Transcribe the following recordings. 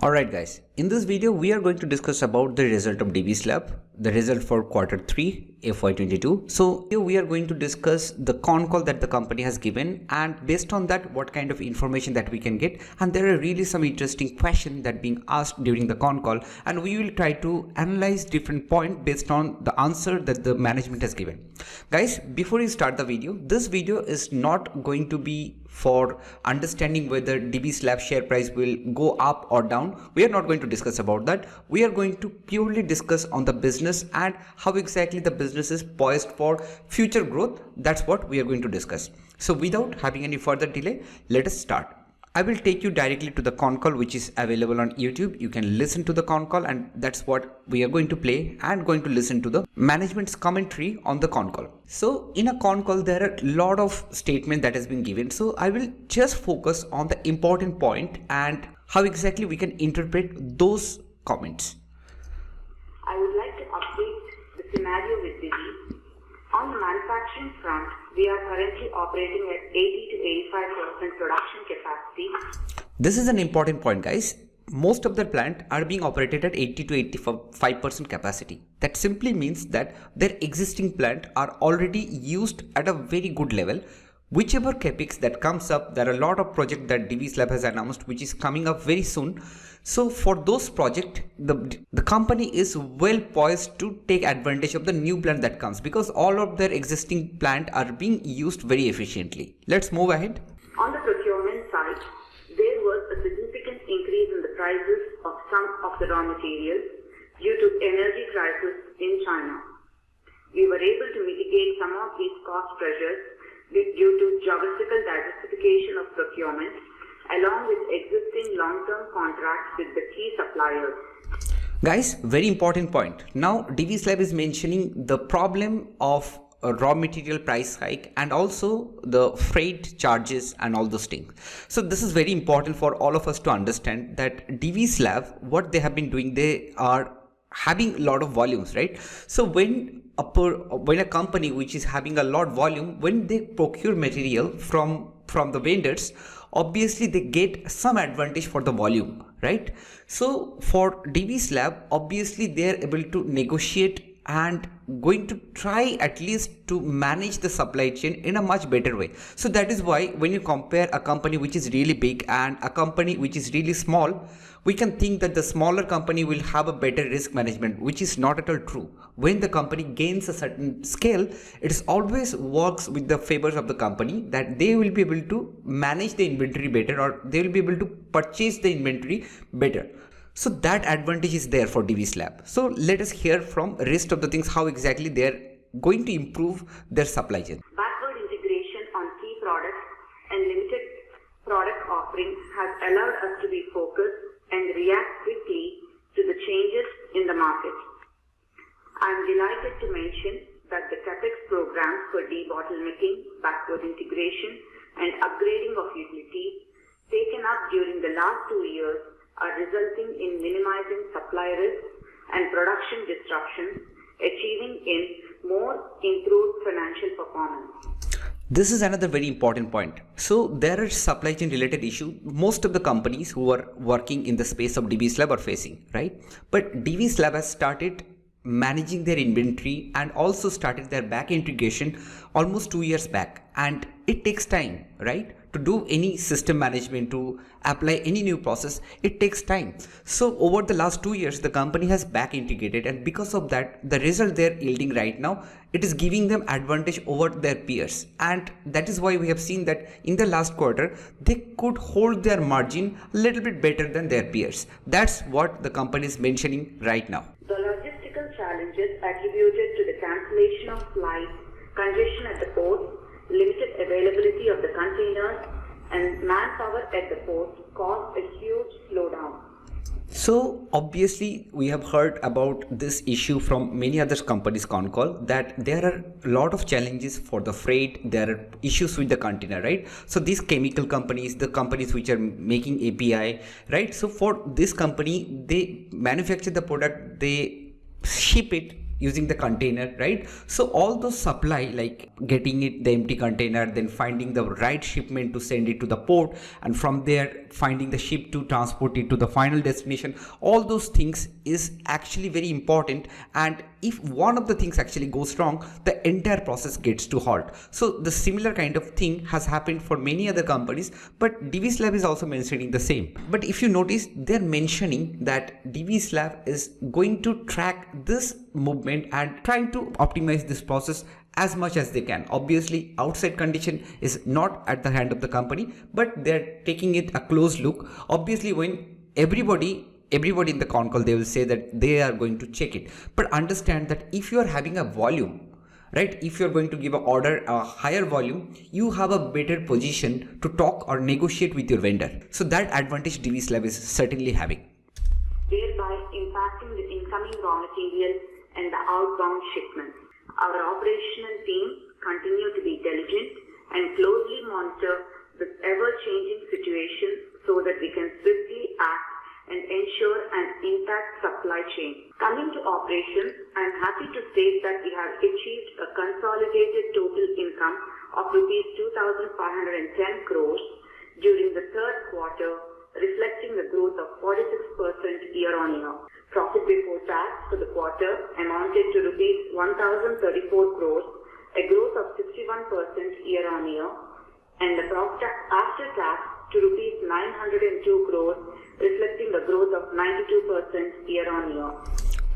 Alright guys, in this video we are going to discuss about the result of Divis Lab, the result for Q3 FY22. So here we are going to discuss the con call that the company has given, and based on that what kind of information that we can get, and there are really some interesting questions that being asked during the con call, and we will try to analyze different points based on the answer that the management has given. Guys, before you start the video, this video is not going to be for understanding whether Divis Lab share price will go up or down. We are not going to discuss about that. We are going to purely discuss on the business and how exactly the business is poised for future growth. That's what we are going to discuss. So without having any further delay, let us start. I will take you directly to the con call, which is available on YouTube. You can listen to the con call, and that's what we are going to play, and going to listen to the management's commentary on the con call. So in a con call, there are a lot of statement that has been given. So I will just focus on the important point and how exactly we can interpret those comments. I would like to update the scenario with Divis. On the manufacturing front, we are currently operating at 80 to 85% production capacity. This is an important point, guys. Most of the plant are being operated at 80 to 85% capacity. That simply means that their existing plant are already used at a very good level. Whichever capex that comes up, there are a lot of projects that Divis Lab has announced which is coming up very soon. So for those projects, the company is well poised to take advantage of the new plant that comes, because all of their existing plant are being used very efficiently. Let's move ahead. On the procurement side, there was a significant increase in the prices of some of the raw materials due to energy crisis in China. We were able to mitigate some of these cost pressures due to geographical diversification of procurement, along with existing long-term contracts with the key suppliers. Guys, very important point. Now Divis Lab is mentioning the problem of a raw material price hike and also the freight charges and all those things. So this is very important for all of us to understand that Divis Lab, what they have been doing, they are having a lot of volumes, right? So when a company which is having a lot of volume, when they procure material from the vendors, obviously they get some advantage for the volume, right? So for Divis Lab, obviously they are able to negotiate and going to try at least to manage the supply chain in a much better way. So that is why when you compare a company which is really big and a company which is really small, we can think that the smaller company will have a better risk management, which is not at all true. When the company gains a certain scale, it always works with the favors of the company, that they will be able to manage the inventory better, or they will be able to purchase the inventory better. So that advantage is there for Divis Lab. So let us hear from rest of the things how exactly they are going to improve their supply chain. Backward integration on key products and limited product offerings has allowed us to be focused and react quickly to the changes in the market. I am delighted to mention that the capex programs for debottlenecking, backward integration and upgrading of utilities taken up during the last 2 years are resulting in minimizing supply risks and production disruptions, achieving in more improved financial performance. This is another very important point. So there are supply chain related issues most of the companies who are working in the space of Divis Lab are facing, right? But Divis Lab has started managing their inventory and also started their back integration almost 2 years back, and it takes time, right? To do any system management, to apply any new process, it takes time. So over the last 2 years, the company has back integrated, and because of that, the result they're yielding right now, it is giving them advantage over their peers. And that is why we have seen that in the last quarter, they could hold their margin a little bit better than their peers. That's what the company is mentioning right now. The logistical challenges attributed to the cancellation of flights, congestion at the ports, limited availability of the containers and manpower at the ports caused a huge slowdown. So obviously we have heard about this issue from many other companies con call, that there are a lot of challenges for the freight, there are issues with the container, right? So these chemical companies, the companies which are making API, right? So for this company, they manufacture the product, they ship it using the container, right? So all those supply, like getting it the empty container, then finding the right shipment to send it to the port, and from there finding the ship to transport it to the final destination, all those things is actually very important. And if one of the things actually goes wrong, the entire process gets to halt. So the similar kind of thing has happened for many other companies, but Divis Lab is also mentioning the same. But if you notice, they're mentioning that Divis Lab is going to track this movement and trying to optimize this process as much as they can. Obviously, outside condition is not at the hand of the company, but they're taking it a close look. Obviously, when everybody in the Concall, they will say that they are going to check it, but understand that if you are having a volume, right, if you're going to give an order a higher volume, you have a better position to talk or negotiate with your vendor. So that advantage Divis Lab is certainly having, thereby impacting the incoming raw material and the outbound shipments. Our operational teams continue to be diligent and closely monitor the ever-changing situation so that we can swiftly act and ensure an intact supply chain. Coming to operations, I am happy to state that we have achieved a consolidated total income of rupees 2,510 crores during the third quarter, reflecting a growth of 46% year-on-year. Profit before tax for the quarter amounted to rupees 1,034 crores, a growth of 61% year-on-year, and the profit after tax to rupees 902 crores, reflecting a growth of 92% year-on-year.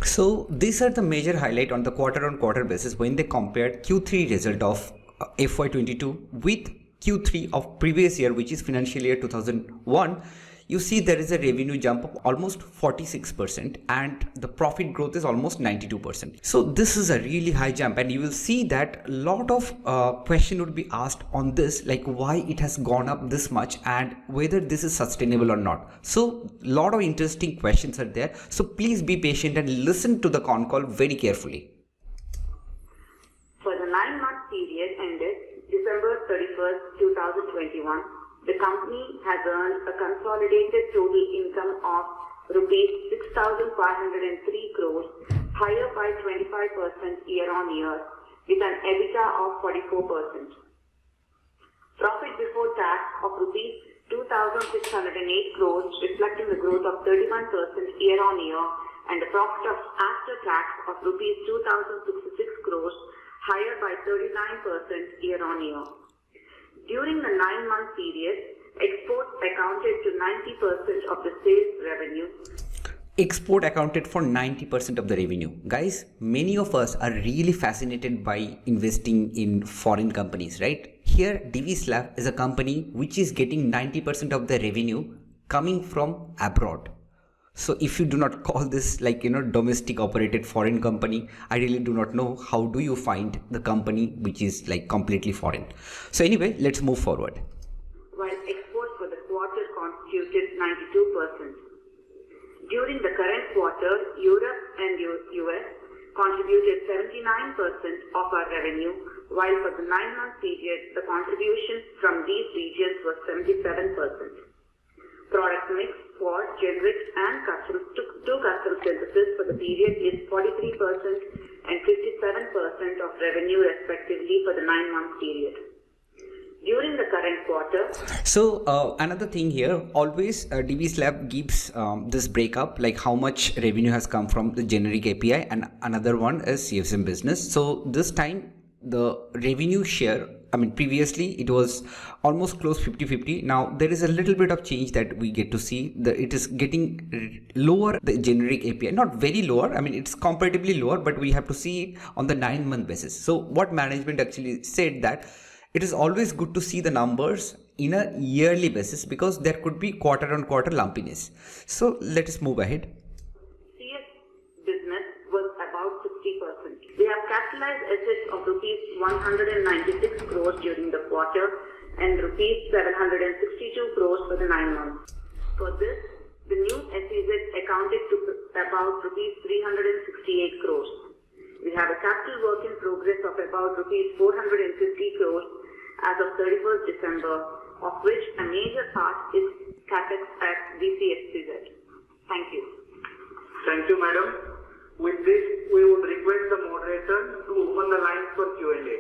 So these are the major highlight on the quarter-on-quarter basis when they compared Q3 result of FY22 with Q3 of previous year, which is financial year 2001. You see there is a revenue jump of almost 46% and the profit growth is almost 92%. So this is a really high jump, and you will see that a lot of question would be asked on this, like why it has gone up this much and whether this is sustainable or not. So a lot of interesting questions are there. So please be patient and listen to the Concall very carefully. For the 9-month period ended December 31st, 2021, the company has earned a consolidated total income of rupees 6,503 crores, higher by 25% year-on-year, with an EBITDA of 44%. Profit before tax of rupees 2,608 crores, reflecting a growth of 31% year-on-year, and a profit after tax of rupees 2,066 crores, higher by 39% year-on-year. During the 9-month period, exports accounted to 90% of the sales revenue. Export accounted for 90% of the revenue. Guys, many of us are really fascinated by investing in foreign companies, right? Here, Divis Lab is a company which is getting 90% of the revenue coming from abroad. So if you do not call this like, domestic operated foreign company, I really do not know how do you find the company which is like completely foreign. So anyway, let's move forward. While exports for the quarter constituted 92%. During the current quarter, Europe and US contributed 79% of our revenue, while for the 9-month period, the contribution from these regions was 77%. Product mix for generics and custom synthesis for the period is 43% and 57% of revenue respectively for the 9-month period. During the current quarter. So another thing here, always Divis Lab gives this breakup, like how much revenue has come from the generic API and another one is CFM business. So this time the revenue share, previously it was almost close 50-50. Now there is a little bit of change that we get to see that it is getting lower, the generic API, not very lower. It's comparatively lower, but we have to see it on the 9-month basis. So what management actually said that it is always good to see the numbers in a yearly basis because there could be quarter-on-quarter lumpiness. So let us move ahead. CS business was about 60%. We have capitalized assets of rupees 196 crores during the quarter and rupees 762 crores for the 9 months. For this, the new SEZ accounted to about rupees 368 crores. We have a capital work in progress of about rupees 450 crores as of 31st December, of which a major part is capex at VCSCZ. Thank you. Thank you, madam. With this, we would request the moderator to open the lines for Q&A.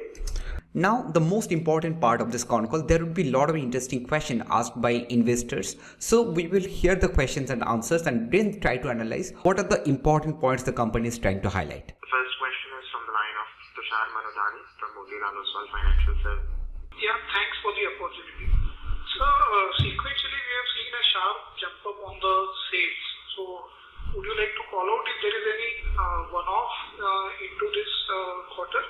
Now, the most important part of this con call, there will be a lot of interesting questions asked by investors. So we will hear the questions and answers and then try to analyze what are the important points the company is trying to highlight. The first question is from the line of Tushar Manudhani from Motilal Oswal Financial Services. Yeah, thanks for the opportunity. So, sequentially, we have seen a sharp jump up on the sales. So, would you like to call out if there is any one-off into this quarter?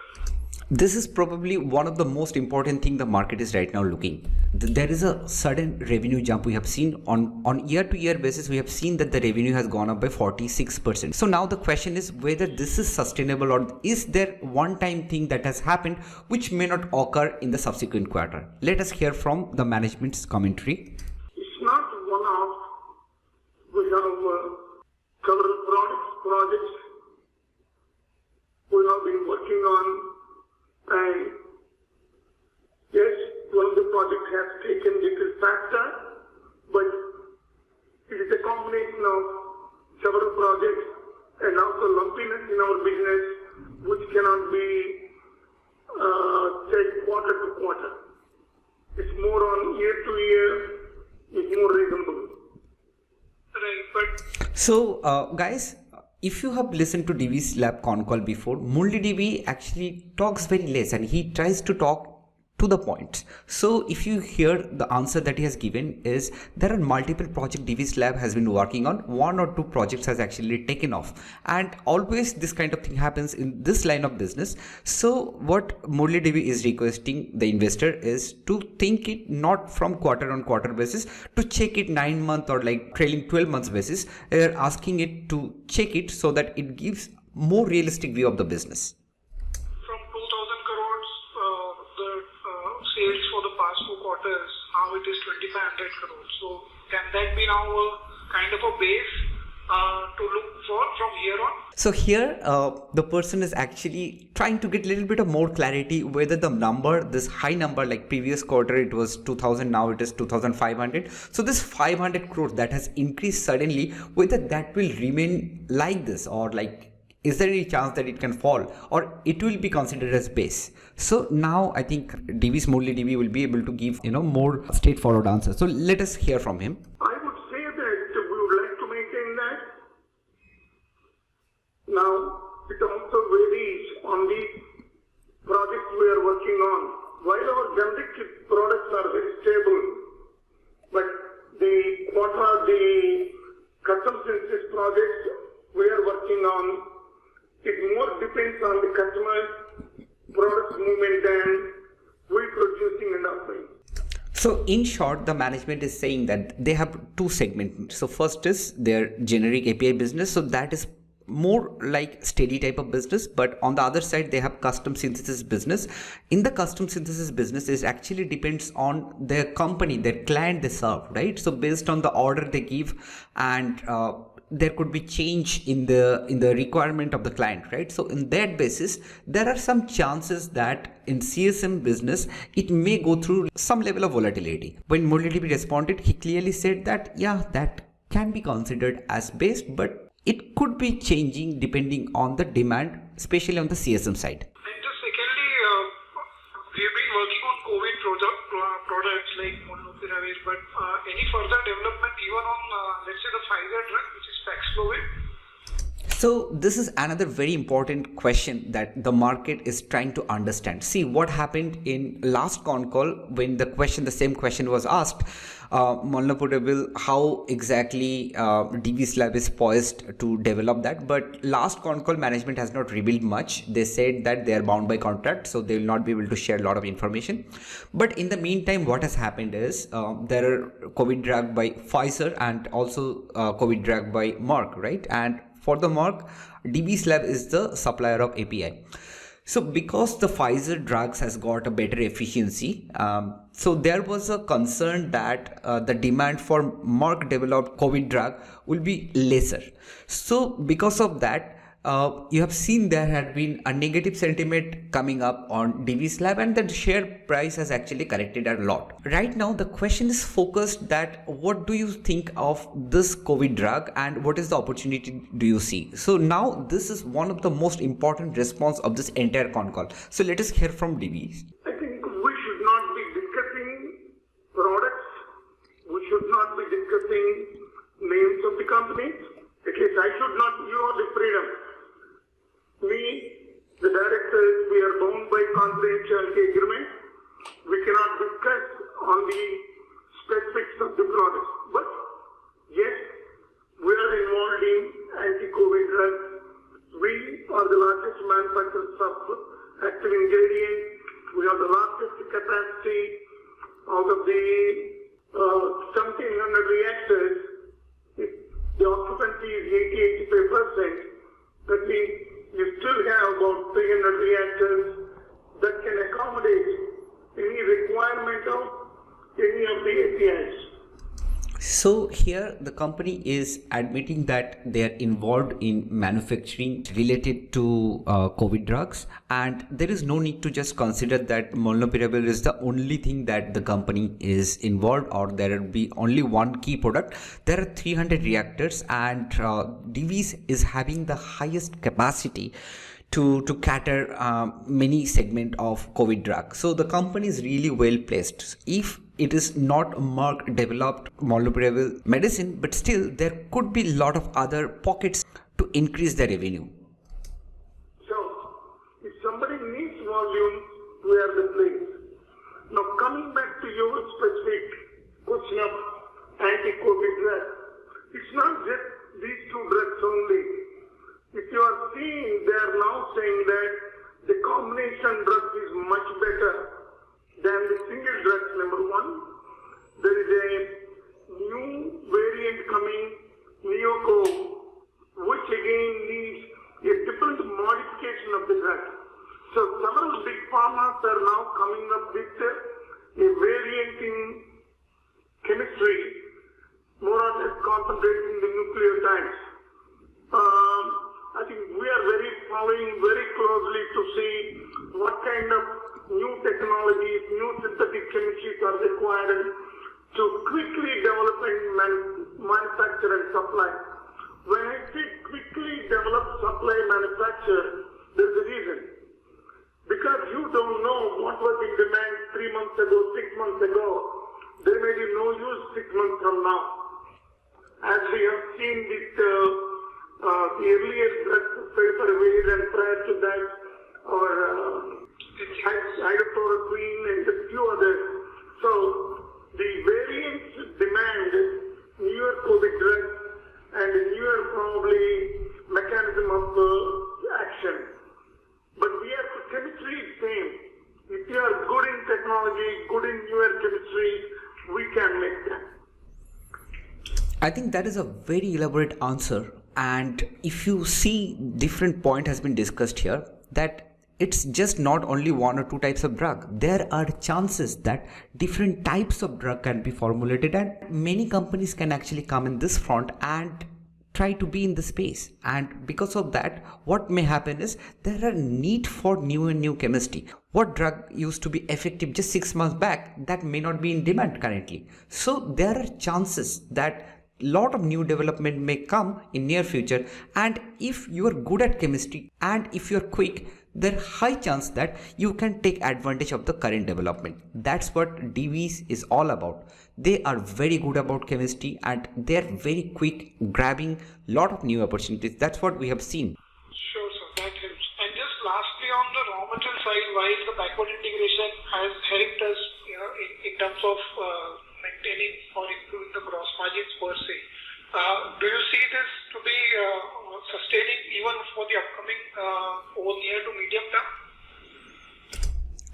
This is probably one of the most important thing the market is right now looking. There is a sudden revenue jump we have seen on year-to-year basis. We have seen that the revenue has gone up by 46%. So now the question is whether this is sustainable or is there one-time thing that has happened which may not occur in the subsequent quarter. Let us hear from the management's commentary. It's not one-off. We have several projects we have been working on, and yes, one of the projects has taken little faster, but it is a combination of several projects and also lumpiness in our business, which cannot be said quarter to quarter. It's more on year to year, it's more reasonable. Right, but So guys, if you have listened to Divis Lab Concall before, MultiDB actually talks very less and he tries to talk to the point. So if you hear the answer that he has given is there are multiple projects Divis Lab has been working on, one or two projects has actually taken off, and always this kind of thing happens in this line of business. So what MultiDB is requesting the investor is to think it not from quarter on quarter basis, to check it 9 month or like trailing 12 months basis. They're asking it to check it so that it gives more realistic view of the business. from 2,000 crores, the sales for the past 4 quarters, now it is 2,500 crores. So, can that be now a kind of a base to look for from here on? So here the person is actually trying to get a little bit of more clarity whether the number, this high number, like previous quarter it was 2000, now it is 2500. So this 500 crores that has increased suddenly, whether that will remain like this or like is there any chance that it can fall or it will be considered as base. So now I think Divis MultiDB will be able to give more straightforward answer. So let us hear from him. I would say that we would like to maintain that. Now, it also varies on the projects we are working on. While our generic products are very stable, but the custom synthesis projects we are working on, it more depends on the customer's product movement than we producing and offering. So in short, the management is saying that they have two segments. So first is their generic API business. So that is more like steady type of business, but on the other side they have custom synthesis business. In the custom synthesis business, it actually depends on their company, their client they serve, right? So based on the order they give, and there could be change in the requirement of the client, right? So in that basis, there are some chances that in CSM business it may go through some level of volatility. When MultiDB responded, he clearly said that yeah, that can be considered as base, but it could be changing depending on the demand, especially on the CSM side. And just secondly, we have been working on COVID products like Molnupiravir, but any further development even on, let's say, the Pfizer drug, which is Paxlovid? So this is another very important question that the market is trying to understand. See what happened in last con call when the same question was asked. Molnupiravir, how exactly Divis Lab is poised to develop that, but last con call management has not revealed much. They said that they are bound by contract, so they will not be able to share a lot of information. But in the meantime, what has happened is there are COVID drug by Pfizer and also COVID drug by Merck, right? And for the Merck, Divis Lab is the supplier of API. So because the Pfizer drugs has got a better efficiency, so there was a concern that the demand for Merck developed COVID drug will be lesser. So because of that, you have seen there had been a negative sentiment coming up on Divis Lab, and the share price has actually corrected a lot. Right now, the question is focused that what do you think of this COVID drug and what is the opportunity do you see? So now this is one of the most important response of this entire con call. So let us hear from Divis. I think we should not be discussing products. We should not be discussing names of the companies. At least I should not. You have the freedom. We, the directors, we are bound by confidentiality agreement. We cannot discuss on the specifics of the products. But yes, we are involved in anti-COVID drugs. We are the largest manufacturers of active ingredient. We have the largest capacity out of the 1700 reactors. If the occupancy is 80-85%, that means you still have about 300 reactors that can accommodate any requirement of any of the APIs. So here the company is admitting that they are involved in manufacturing related to COVID drugs, and there is no need to just consider that molnupiravir is the only thing that the company is involved, or there will be only one key product. There are 300 reactors, and Divis is having the highest capacity to cater many segment of COVID drug. So the company is really well placed. If it is not Merck developed molnupiravir medicine, but still there could be a lot of other pockets to increase their revenue. So, if somebody needs volume, we are the place. Now, coming back to your specific question of anti-COVID drugs, it's not just these two drugs only. If you are seeing, they are now saying that the combination drug is much better than the single drugs. Number one, there is a new variant coming, Neoco, which again needs a different modification of the drug. So several big pharmas are now coming up with a variant in chemistry, more or less concentrating the nucleotides. I think we are following very closely to see what kind of new technologies, new synthetic chemistries are required to quickly develop and manufacture and supply. When I say quickly develop, supply, manufacture, there's a reason. Because you don't know what was in demand 3 months ago, 6 months ago. There may be no use 6 months from now. As we have seen with the earlier favipiravir, and prior to that, our hydrochloroquine and a few others. So, the variants demand newer COVID drugs and a newer probably mechanism of action. But chemistry is same. If you are good in technology, good in newer chemistry, we can make them. I think that is a very elaborate answer, and if you see, different point has been discussed here, that it's just not only one or two types of drug. There are chances that different types of drug can be formulated, and many companies can actually come in this front and try to be in the space. And because of that, what may happen is there are need for new and new chemistry. What drug used to be effective just 6 months back, that may not be in demand currently. So there are chances that lot of new development may come in near future, and if you are good at chemistry and if you are quick, there are high chance that you can take advantage of the current development. That's what Divis is all about. They are very good about chemistry and they are very quick grabbing lot of new opportunities. That's what we have seen. Sure, sir, that helps. And just lastly, on the raw material side, while the backward integration has helped us, in terms of maintaining or improving the gross margins per se, do you see this to be sustaining even for the upcoming or near to medium term?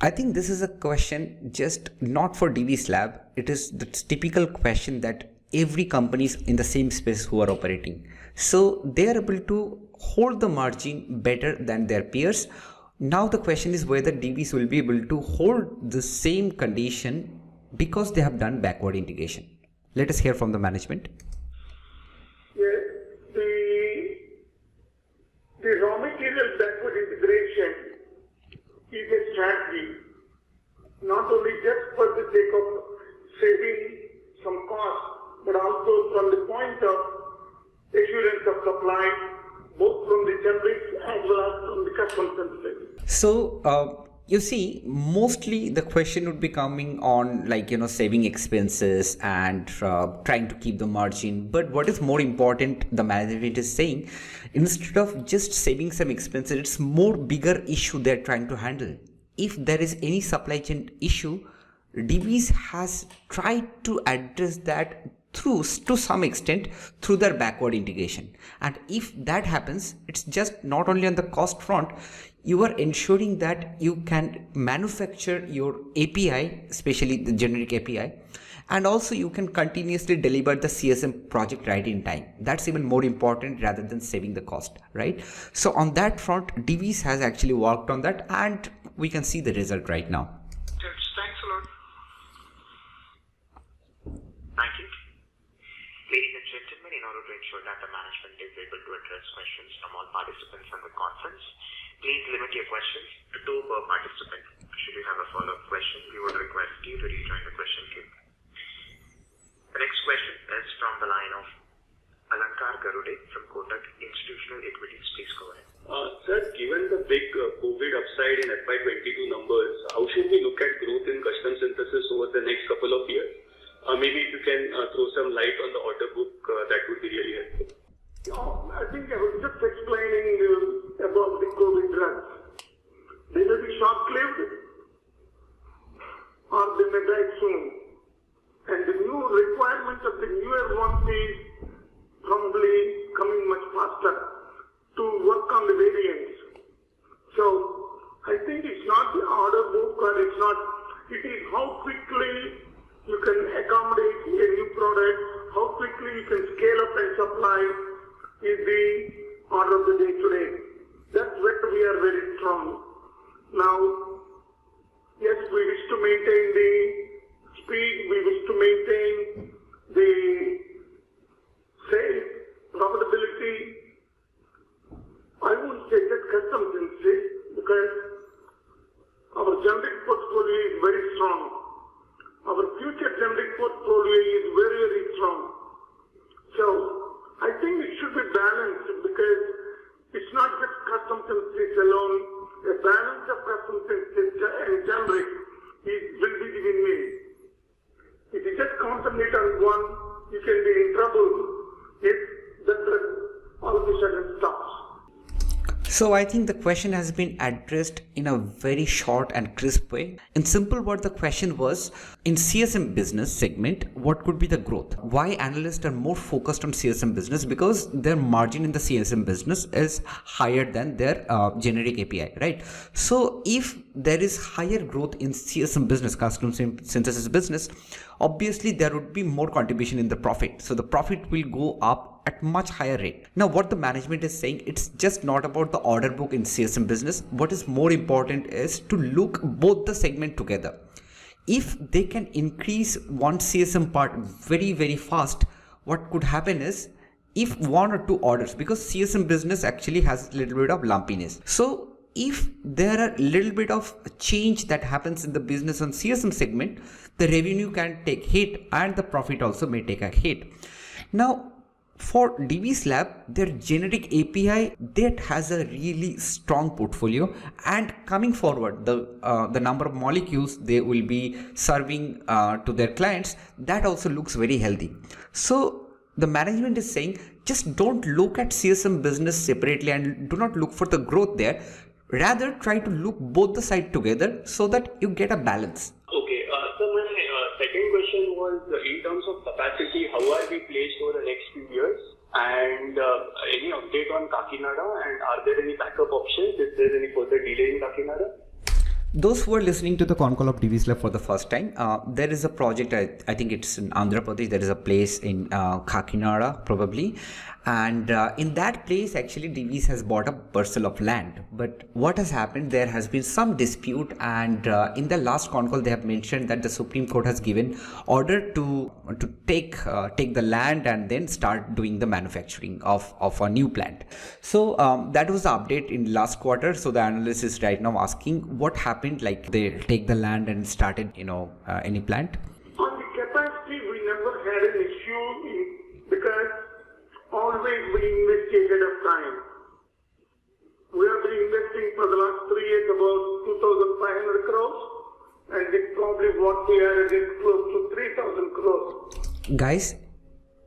I think this is a question just not for Divis Lab. It is the typical question that every company is in the same space who are operating. So they are able to hold the margin better than their peers. Now the question is whether Divis will be able to hold the same condition because they have done backward integration. Let us hear from the management. Yes, the raw supply, both from the generics as well as from the custom synthesis. So, you see, mostly the question would be coming on saving expenses and trying to keep the margin. But what is more important, the management is saying, instead of just saving some expenses, it's more bigger issue they're trying to handle. If there is any supply chain issue, Divis has tried to address that to some extent through their backward integration. And if that happens, it's just not only on the cost front, you are ensuring that you can manufacture your API, especially the generic API, and also you can continuously deliver the CSM project right in time. That's even more important rather than saving the cost, right? So on that front, Divis has actually worked on that, and we can see the result right now. Yes, thanks a lot. Thank you. Ladies and gentlemen, in order to ensure that the management is able to address questions from all participants on the conference, please limit your questions to 2 per participant. Should you have a follow-up question, we would request you to rejoin the question queue. The next question is from the line of Alankar Garude from Kotak Institutional Equities. Please go ahead. Sir, given the big COVID upside in FY22 numbers, how should we look at growth in custom synthesis over the next couple of years? Maybe if you can throw some light on the order book, that would be really helpful. I think I was just explaining about the COVID drugs. They may be short-lived or they may die soon. And the new requirement of the newer ones is probably coming much faster to work on the variants. So I think it's not the order book or it is how quickly you can accommodate a new product, how quickly you can scale up and supply is the order of the day today. That's where we are very strong. Now, yes, we wish to maintain the speed, we wish to maintain the sales, profitability. I won't say just custom synthesis because our generic portfolio is very strong. Our future generic portfolio is very, very strong. So, I think it should be balanced because it's not just custom synthesis alone. A balance of custom synthesis and generic will be the win-win. If you just concentrate on one, you can be in trouble if the drug all of a sudden stops. So I think the question has been addressed in a very short and crisp way. In simple word, the question was, in CSM business segment, what could be the growth? Why analysts are more focused on CSM business? Because their margin in the CSM business is higher than their generic API, right? So if there is higher growth in CSM business, custom synthesis business, obviously there would be more contribution in the profit. So the profit will go up at much higher rate. Now what the management is saying, it's just not about the order book in CSM business. What is more important is to look both the segment together. If they can increase one CSM part very, very fast, what could happen is, if 1 or 2 orders, because CSM business actually has a little bit of lumpiness. So if there are a little bit of change that happens in the business on CSM segment, the revenue can take hit and the profit also may take a hit. Now, for Divis Lab, their generic API that has a really strong portfolio, and coming forward, the number of molecules they will be serving to their clients, that also looks very healthy. So the management is saying, just don't look at CSM business separately and do not look for the growth there. Rather, try to look both the sides together so that you get a balance. Okay, so my second question was, in terms of capacity, how are we placed over the next few years? And any update on Kakinada, and are there any backup options if there is any further delay in Kakinada? Those who are listening to the Concall of Divis Lab for the first time, there is a project, I think it's in Andhra Pradesh, there is a place in Kakinada probably, and in that place actually Divis has bought a parcel of land. But what has happened, there has been some dispute, and in the last Concall they have mentioned that the Supreme Court has given order to take the land and then start doing the manufacturing of a new plant. So that was the update in last quarter. So the analyst is right now asking what happened, like they take the land and started any plant. On the capacity, we never had an issue because always always we invest ahead of time. We have been investing for the last 3 years about 2,500 crores, and it's probably what we are at close to 3,000 crores. Guys,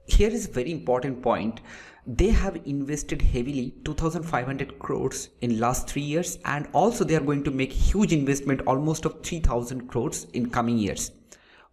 here is a very important point. They have invested heavily 2,500 crores in last 3 years, and also they are going to make huge investment almost of 3,000 crores in coming years.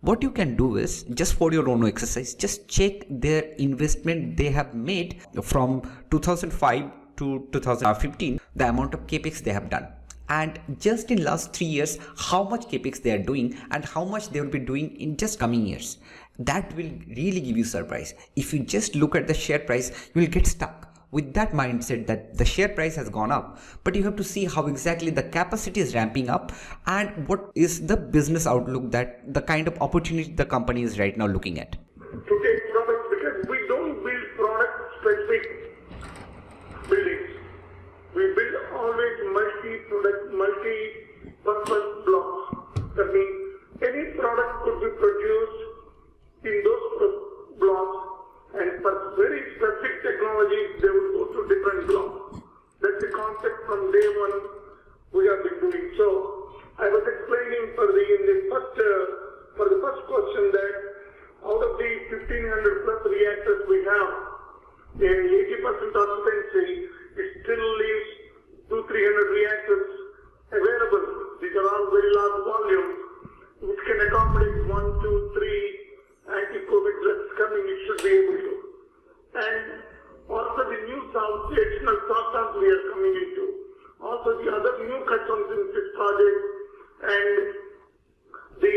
What you can do is, just for your own exercise, just check their investment they have made from 2005 to 2015, the amount of capex they have done. And just in last 3 years, how much capex they are doing and how much they will be doing in just coming years. That will really give you surprise. If you just look at the share price, you will get stuck with that mindset that the share price has gone up, but you have to see how exactly the capacity is ramping up and what is the business outlook, that the kind of opportunity the company is right now looking at. To take products, because we don't build product specific buildings. We build always multi-product, multi-purpose blocks. That means any product could be produced in those blocks, and for very specific technologies, they will go to different blocks. That's the concept from day one we have been doing. So I was explaining for the first question that out of the 1,500 plus reactors we have, in 80% occupancy, it still leaves 200-300 reactors available. These are all very large volumes, which can accommodate 1, 2, 3 anti-COVID drugs coming. It should be able to. And also the new additional substance we are coming into. Also the other new custom synthesis projects and the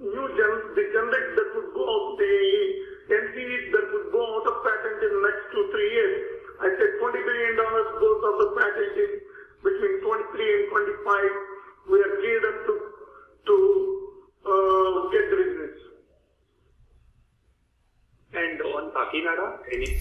new generics that would go out, the NCEs that would go out of patent in the next 2-3 years. I said $20 billion goes out of patent in between 23 and 25. We are geared up to get the business. And on Kakinada, any?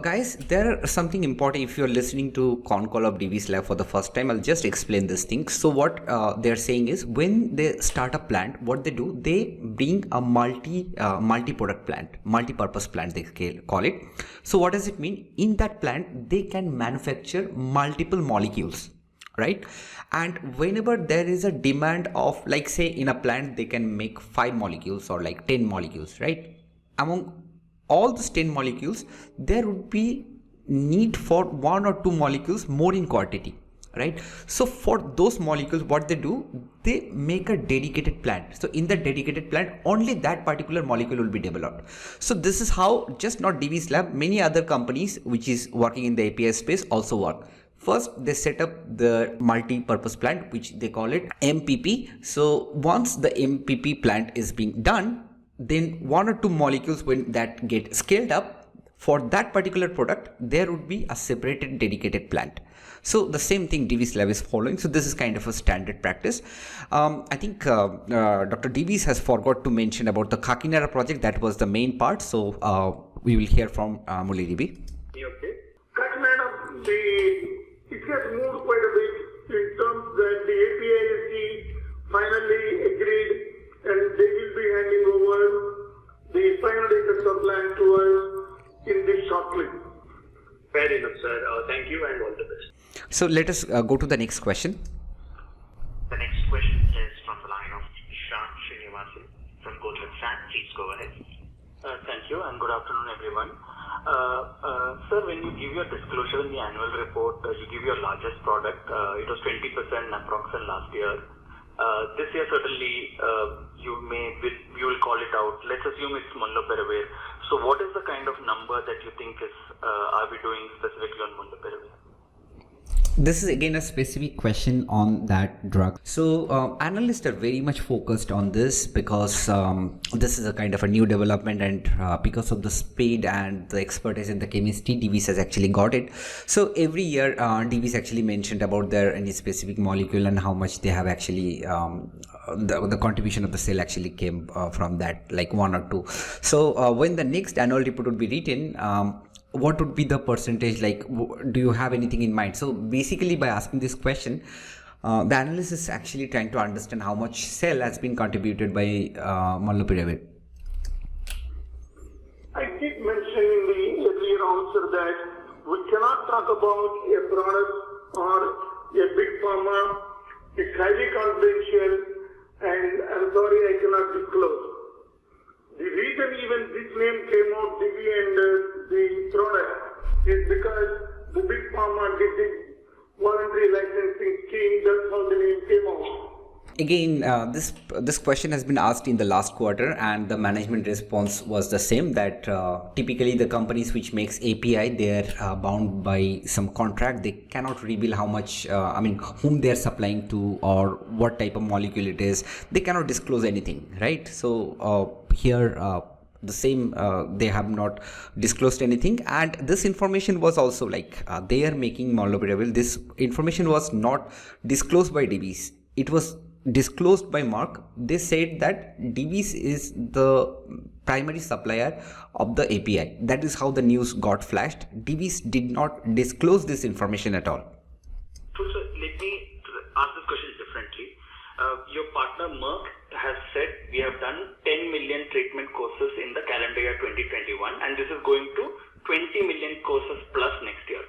Guys, there is something important. If you are listening to Concall of Divis Lab for the first time, I'll just explain this thing. So what they're saying is, when they start a plant, what they do, they bring a multi-product plant, multi-purpose plant they call it. So what does it mean? In that plant, they can manufacture multiple molecules, right? And whenever there is a demand of, like say in a plant, they can make 5 molecules or like 10 molecules, right? Among all these 10 molecules, there would be need for 1 or 2 molecules more in quantity, right? So for those molecules, what they do, they make a dedicated plant. So in the dedicated plant, only that particular molecule will be developed. So this is how just not Divis Lab, many other companies which is working in the API space also work. First, they set up the multi-purpose plant, which they call it MPP. So once the MPP plant is being done, then 1 or 2 molecules, when that get scaled up for that particular product, there would be a separated dedicated plant. So the same thing Divis Lab is following. So this is kind of a standard practice. I think Dr. Divis has forgot to mention about the Kakinada project. That was the main part. So we will hear from Murali Devi. Okay. Kakinada, it has moved quite a bit in terms that the API finally agreed, and they will be handing over the 500 acres of land to us in this shortly. Fair enough, sir. Thank you and all the best. So let us go to the next question. The next question is from the line of Shan Srinivasan from Goldman Sachs. Please go ahead. Thank you and good afternoon, everyone. Sir, when you give your disclosure in the annual report, you give your largest product. It was 20% approximately last year. This year, certainly, you will call it out. Let's assume it's molnupiravir. So what is the kind of number that you think are we doing specifically on molnupiravir? This is again a specific question on that drug. So analysts are very much focused on this because this is a kind of a new development, and because of the speed and the expertise in the chemistry, Divis has actually got it. So every year Divis actually mentioned about their any specific molecule and how much they have actually the contribution of the sale actually came from that, like 1 or 2. So when the next annual report would be written, what would be the percentage? Like, do you have anything in mind? So basically, by asking this question, the analyst is actually trying to understand how much sale has been contributed by molnupiravir. I did mention in the that we cannot talk about a product or a big pharma. It's highly confidential, and I'm sorry I cannot disclose. The reason even this name came out, Divi and the product, is because the big pharma did the voluntary licensing scheme. That's how the name came out. Again, this question has been asked in the last quarter, and the management response was the same, that typically the companies which makes API, they are bound by some contract. They cannot reveal how much, whom they are supplying to or what type of molecule it is. They cannot disclose anything, right? So here the same, they have not disclosed anything, and this information was also like they are making molnupiravir. This information was not disclosed by Divis. It was disclosed by Merck. They said that Divis is the primary supplier of the API. That is how the news got flashed. Divis did not disclose this information at all. So let me ask this question differently. Your partner Merck has said we have done 10 million treatment courses in the calendar year 2021, and this is going to 20 million courses plus next year.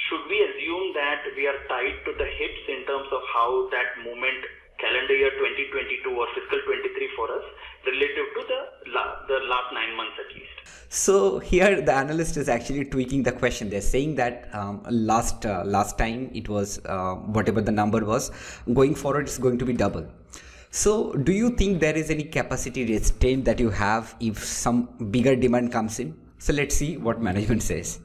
Should we assume that we are tied to the hips in terms of how that movement calendar year 2022 or fiscal 23 for us relative to the last 9 months at least? So here the analyst is actually tweaking the question. They're saying that last time it was whatever the number was, going forward it's going to be double. So do you think there is any capacity restraint that you have if some bigger demand comes in? So let's see what management says.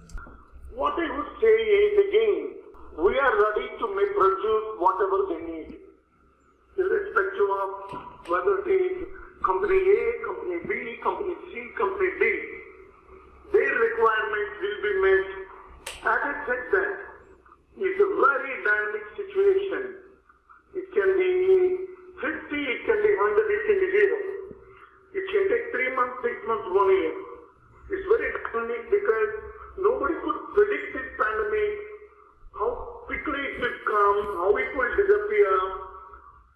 What I would say is, again, we are ready to produce whatever they need, irrespective of whether it is company A, company B, company C, company D. Their requirements will be met. As I said that, it's a very dynamic situation. It can be 50, it can be 100, it can be 0. It can take 3 months, 6 months, 1 year. It's very dynamic because nobody could predict this pandemic, how quickly it will come, how it will disappear,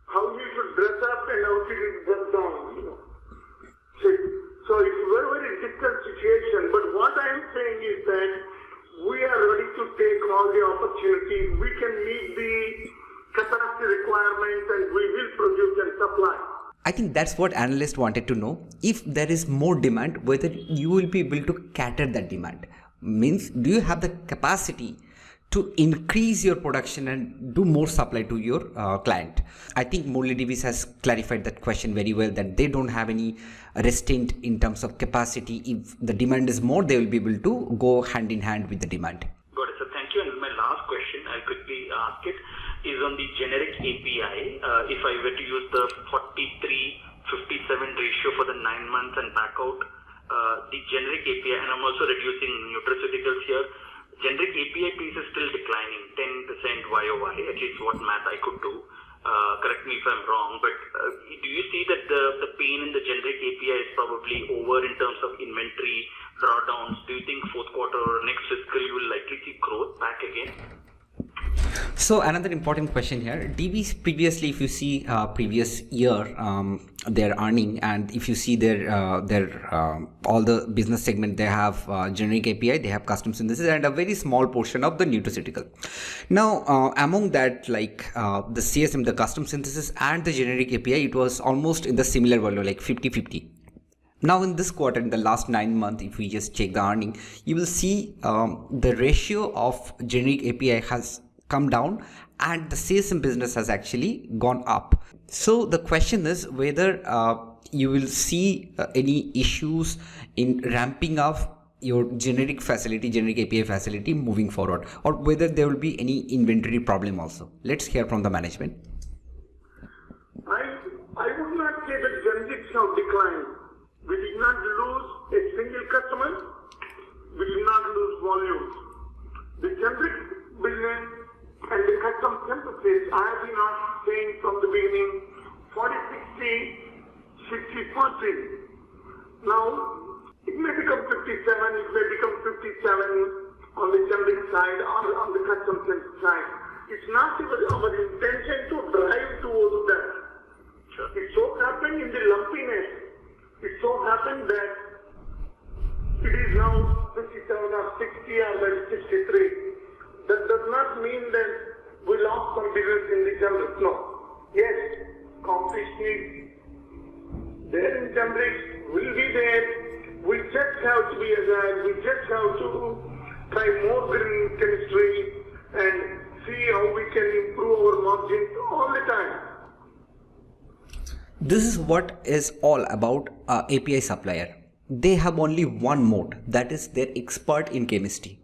how you should dress up and how you should dress down. So it's a very, very difficult situation. But what I am saying is that we are ready to take all the opportunities. We can meet the capacity requirements and we will produce and supply. I think that's what analysts wanted to know. If there is more demand, whether you will be able to cater that demand. Means, do you have the capacity to increase your production and do more supply to your client? I think Murli Divis has clarified that question very well, that they don't have any restraint in terms of capacity. If the demand is more, they will be able to go hand in hand with the demand. Got it, sir. Thank you. And my last question, I'll quickly ask it, is on the generic API. If I were to use the 43-57 ratio for the 9 months and back out the generic API, and I'm also reducing nutraceuticals here, generic API piece is still declining 10% YOY, at least what math I could do. Correct me if I'm wrong, but do you see that the pain in the generic API is probably over in terms of inventory drawdowns? Do you think fourth quarter or next fiscal you will likely see growth back again? So another important question here. Divis previously, if you see previous year, their earning, and if you see their all the business segment, they have generic API, they have custom synthesis, and a very small portion of the nutraceutical. Now among that, like the CSM, the custom synthesis, and the generic API, it was almost in the similar value, like 50-50. Now in this quarter, in the last 9 months, if we just check the earning, you will see the ratio of generic API has come down and the CSM business has actually gone up. So the question is whether you will see any issues in ramping up your generic facility, generic API facility moving forward, or whether there will be any inventory problem also. Let's hear from the management. I would not say that generics have declined. We did not lose a single customer. We did not lose volumes. The generic business and the custom synthesis, I have been saying from the beginning, 40-60, 60-40. Now, it may become 57, it may become 57 on the generic side or on the custom synthesis side. It's not our intention to drive towards that. It so happened in the lumpiness. It so happened that it is now 57 or 60 or maybe 63. That does not mean that we lost some business in the generics. No. Yes, competition is there in generics, will be there. We just have to be agile. We just have to try more green chemistry and see how we can improve our margins all the time. This is what is all about API supplier. They have only one mode, that is their expert in chemistry.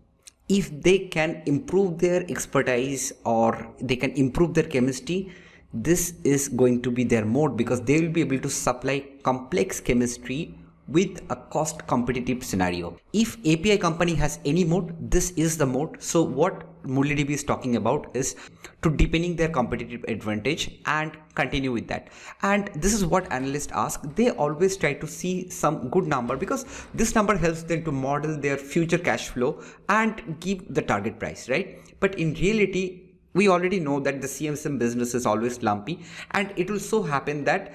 If they can improve their expertise or they can improve their chemistry, this is going to be their mode, because they will be able to supply complex chemistry with a cost competitive scenario. If API company has any mode, this is the mode. So what MuraliDB is talking about is to deepening their competitive advantage and continue with that. And this is what analysts ask. They always try to see some good number, because this number helps them to model their future cash flow and give the target price, right? But in reality, we already know that the CMSM business is always lumpy, and it will so happen that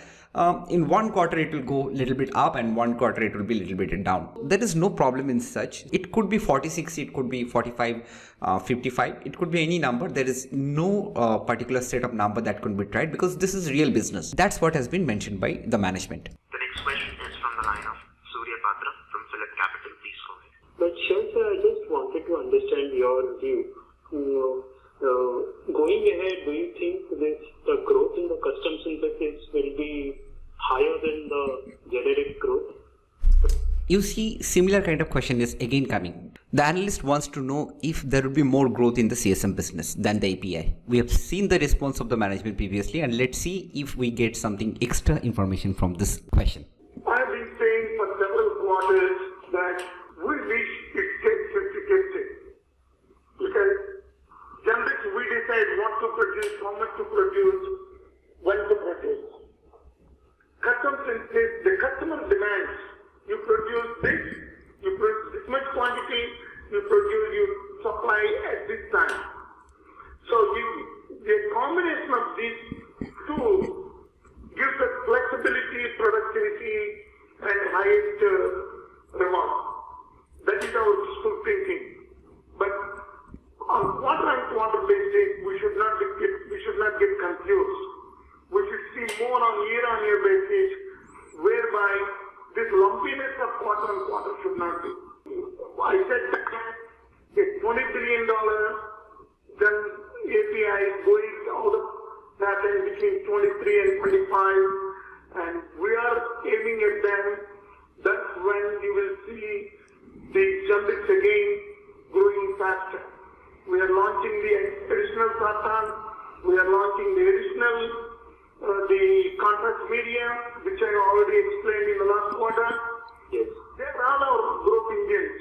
in one quarter it will go a little bit up and one quarter it will be a little bit down. There is no problem in such. It could be 46, it could be 45, 55, it could be any number. There is no particular set of number that could be tried, because this is real business. That's what has been mentioned by the management. The next question is from the line of Surya Patra from Phillip Capital. Please go ahead. But sure, sir, I just wanted to understand your view. Going ahead, do you think the growth in the custom synthesis will be higher than the generic growth? You see, similar kind of question is again coming. The analyst wants to know if there will be more growth in the CSM business than the API. We have seen the response of the management previously, and let's see if we get something extra information from this question. I have been saying for several quarters that we wish it gets 50-50. Because generics, we decide what to produce, how much to produce, when to produce. Custom synthesis, the customer demands. You produce this, you produce this much quantity, you supply at this time. So the combination of these two gives us flexibility, productivity, and highest reward. That is our wishful thinking. But on quarter-on-quarter basis, we should not get confused. We should see more on year-on-year basis, whereby this lumpiness of quarter-on-quarter should not be. I said that a $20 billion then API is going out of patent between 23 and 25, and we are aiming at them. That's when you will see the generics again growing faster. We are launching the additional sartan, we are launching the additional the contrast media, which I already explained in the last quarter. Yes. They are all our growth engines.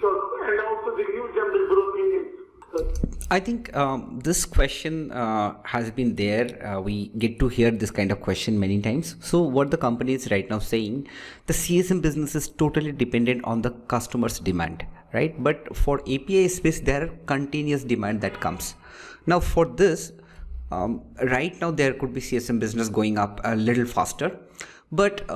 So, and also the new generic growth engines. I think this question has been there. We get to hear this kind of question many times. So what the company is right now saying, the CSM business is totally dependent on the customer's demand, right? But for API space, there are continuous demand that comes. Now for this, right now there could be CSM business going up a little faster, but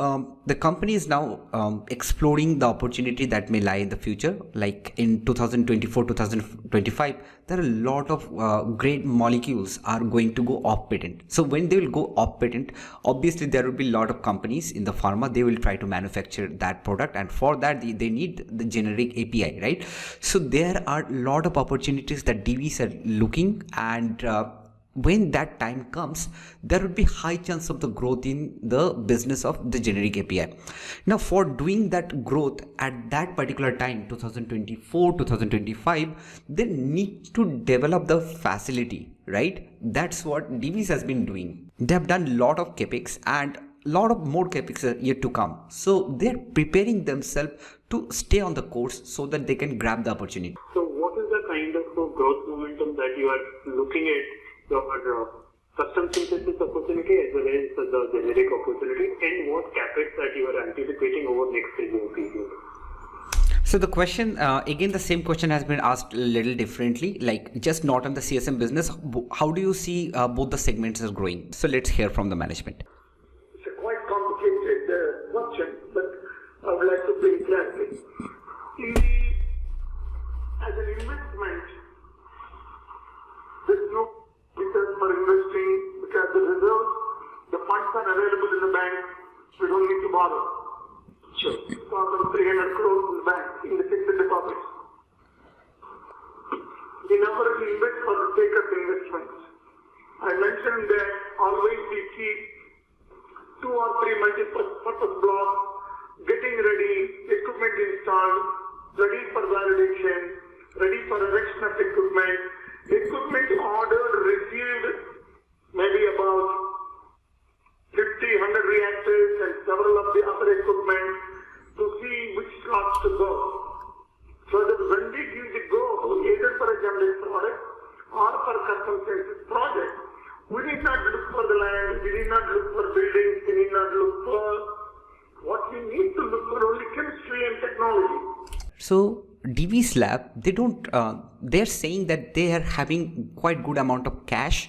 the company is now exploring the opportunity that may lie in the future. Like in 2024, 2025, there are a lot of great molecules are going to go off patent. So when they will go off patent, obviously there will be a lot of companies in the pharma, they will try to manufacture that product, and for that they need the generic API, right? So there are a lot of opportunities that Divis are looking, and when that time comes, there would be high chance of the growth in the business of the generic API. Now for doing that growth at that particular time, 2024, 2025, they need to develop the facility, right? That's what Divis has been doing. They have done a lot of capex, and a lot of more capex are yet to come. So they're preparing themselves to stay on the course so that they can grab the opportunity. So what is the kind of growth momentum that you are looking at your custom synthesis opportunity as well as the generic opportunity, and what capex that you are anticipating over next 3-year period? So the question, again, the same question has been asked a little differently, like just not on the CSM business. How do you see both the segments are growing? So let's hear from the management. It's a quite complicated question, but I would like to bring clarity. investment, there's no return for investing because the reserves, the funds are available in the bank. We don't need to bother. Sure. 1,300 crores in the bank in the fixed deposits. We never invest for the sake of investments. I mentioned that always we keep 2 or 3 multi-purpose blocks getting ready, equipment installed, ready for validation, ready for erection of equipment ordered, received, maybe about 50, 100 reactors and several of the other equipment to see which slots to go. So that when we give the go, either for a generic product or for custom synthesis project, we need not look for the land, we need not look for buildings, we need not look for what we need to look for only chemistry and technology. So Divis Lab, they're saying that they are having quite good amount of cash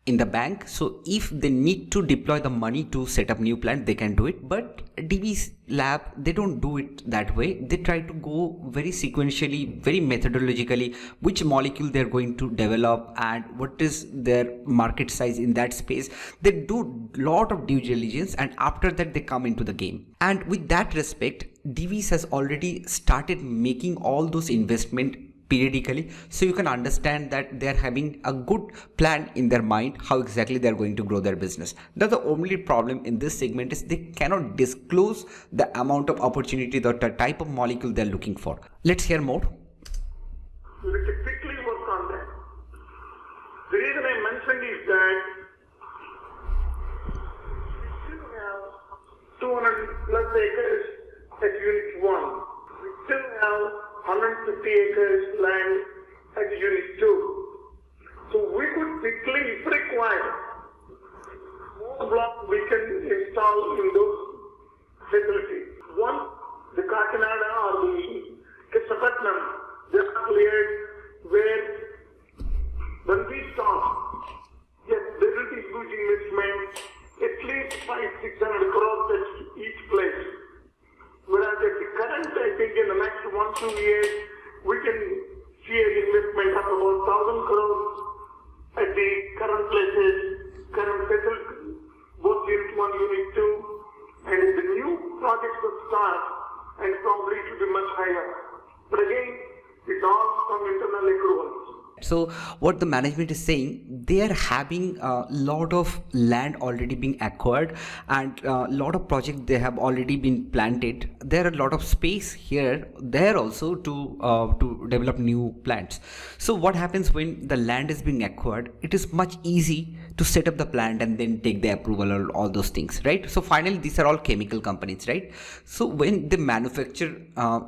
in the bank. So if they need to deploy the money to set up new plant, they can do it. But Divis Lab, they don't do it that way. They try to go very sequentially, very methodologically, which molecule they're going to develop and what is their market size in that space. They do a lot of due diligence and after that they come into the game. And with that respect, Divis has already started making all those investment periodically, so you can understand that they're having a good plan in their mind how exactly they're going to grow their business. That's the only problem in this segment is they cannot disclose the amount of opportunity, the type of molecule they're looking for. Let's hear more. We will quickly work on that. The reason I mentioned is that we still have 200 plus acres at Unit 1. We still have 150 acres land at Unit 2. So we could quickly, if required, more blocks we can install in those facilities. One, the Kakinada or the Kesapatnam, they are cleared where when we stop, yes, there will be huge investment, at least 500-600 crores at each place. Whereas at the current, I think in the next 1-2 years, we can see an investment of about 1,000 crores at the current places, current facilities, both Unit 1, Unit 2, and the new projects will start, and probably it will be much higher. But again, it's all from internal accruals. So what the management is saying, they are having a lot of land already being acquired and a lot of projects they have already been planted. There are a lot of space here there also to develop new plants. So what happens when the land is being acquired, it is much easy to set up the plant and then take the approval or all those things, right? So finally these are all chemical companies, right? So when they manufacture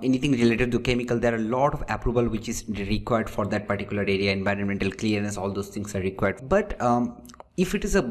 anything related to chemical, there are a lot of approval which is required for that particular area. Environmental clearance, all those things are required. But if it is a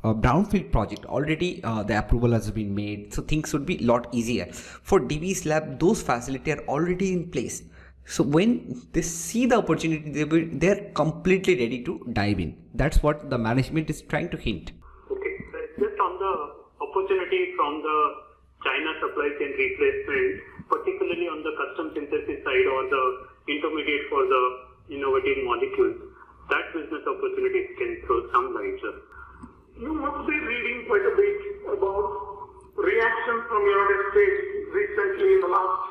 brownfield project, already the approval has been made, so things would be a lot easier. For Divis Lab, those facilities are already in place. So when they see the opportunity, they're completely ready to dive in. That's what the management is trying to hint. Okay, just on the opportunity from the China supply chain replacement, particularly on the custom synthesis side or the intermediate for the innovative molecules, that business opportunities can throw some light, sir. You must be reading quite a bit about reactions from United States recently in the last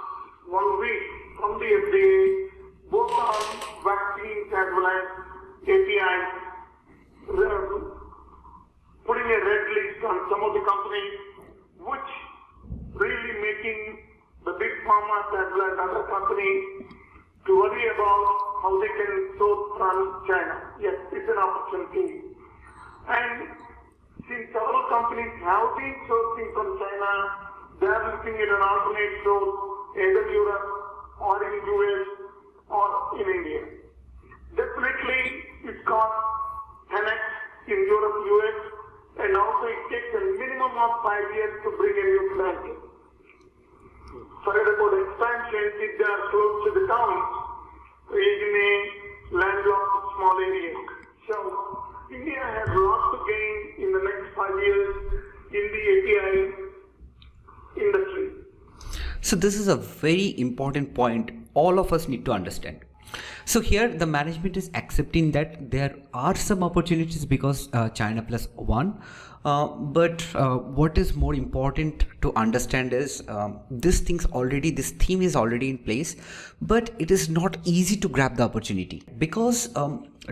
1 week from the FDA, both on vaccines as well as APIs, putting a red list on some of the companies which really making the big pharma as well as other companies to worry about how they can source from China. Yes, it's an opportunity. And since several companies have been sourcing from China, they are looking at an alternate source, either Europe or in US or in India. Definitely, it's got 10x in Europe, US, and also it takes a minimum of 5 years to bring a new plant. Forget about expansion if they are close to the towns, in a landlocked small area. So India has a lot to gain in the next 5 years in the API industry. So this is a very important point all of us need to understand. So here the management is accepting that there are some opportunities because China plus one. But what is more important to understand is this theme is already in place, but it is not easy to grab the opportunity because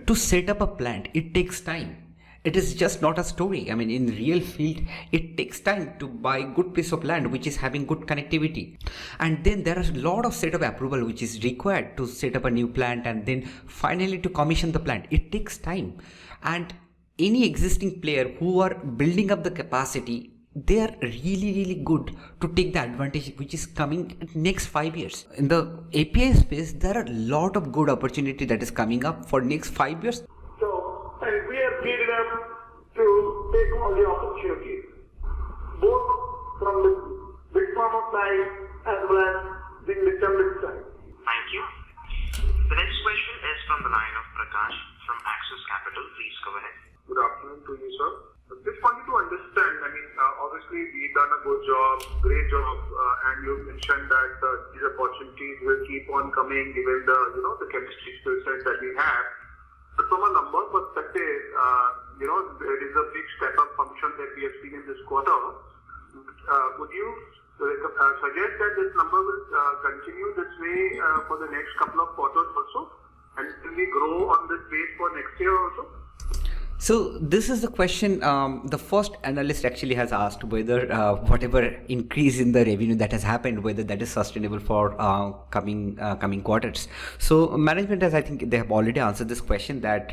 to set up a plant, it takes time. It is just not a story. I mean, in real field, it takes time to buy good piece of land which is having good connectivity, and then there are a lot of setup approval which is required to set up a new plant, and then finally to commission the plant. It takes time, and any existing player who are building up the capacity, they are really good to take the advantage which is coming next 5 years. In the API space, there are a lot of good opportunity that is coming up for next 5 years. So, and we are geared up to take all the opportunities, both from the big pharma side as well as the generic side. Thank you. The next question is from the line of Prakash from Axis Capital. Please go ahead. Good afternoon to you, sir. Just wanted to understand, obviously we've done a good job, great job, and you mentioned that these opportunities will keep on coming given the chemistry skill set that we have. But from a number perspective, there is a big step up function that we have seen in this quarter. Would you suggest that this number will continue this way for the next couple of quarters also? And will we grow on this base for next year also? So this is the question the first analyst actually has asked, whether whatever increase in the revenue that has happened, whether that is sustainable for coming quarters. So management has, I think they have already answered this question that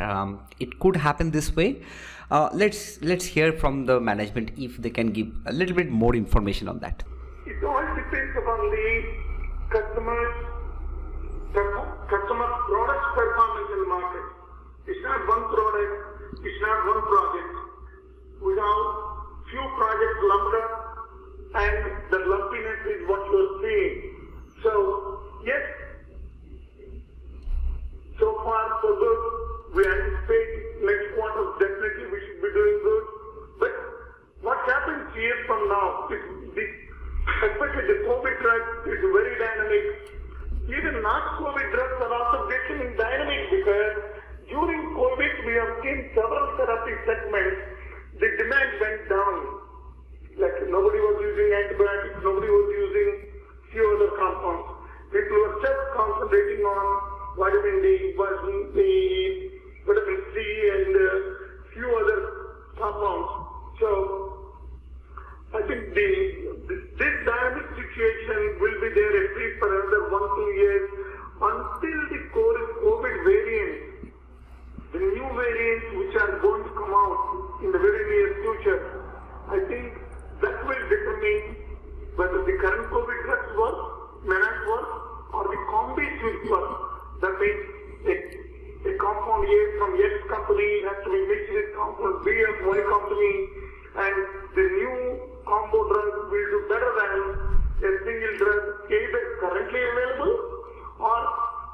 it could happen this way. Let's hear from the management if they can give a little bit more information on that. It all depends upon the customer product's performance in the market. It's not one product. It's not one project. We have few projects lumped up, and the lumpiness is what you are seeing. So, yes, so far so good. We anticipate next quarter definitely we should be doing good. But what happens years from now, especially the COVID drug is very dynamic. Even not COVID drugs are also getting dynamic because during COVID, we have seen several therapy segments, the demand went down. Like nobody was using antibiotics, nobody was using few other compounds. People were just concentrating on vitamin D, vitamin C, and few other compounds. So, I think this dynamic situation will be there at least for another 1-2 years until the COVID variants. The new variants which are going to come out in the very near future, I think that will determine whether the current COVID drugs work, managed work, or the combis will work. That means a compound A from X company has to be mixed with compound B of Y company, and the new combo drug will do better than a single drug either currently available or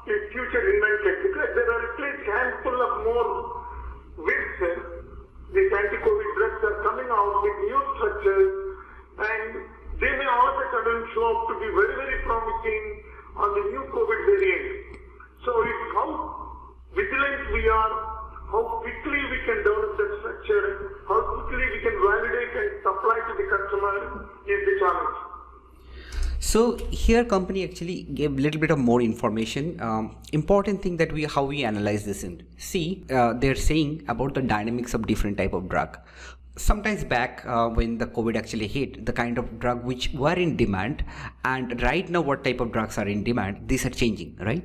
in future invented, because there are at least handful of more which these anti-COVID drugs are coming out with new structures, and they may all of a sudden show up to be very promising on the new COVID variant. So it's how vigilant we are, how quickly we can develop the structure, how quickly we can validate and supply to the customer is the challenge. So here company actually gave a little bit of more information. Important thing that how we analyze this in. See, they're saying about the dynamics of different type of drug. Sometimes back when the COVID actually hit, the kind of drug which were in demand, and right now what type of drugs are in demand, these are changing, right?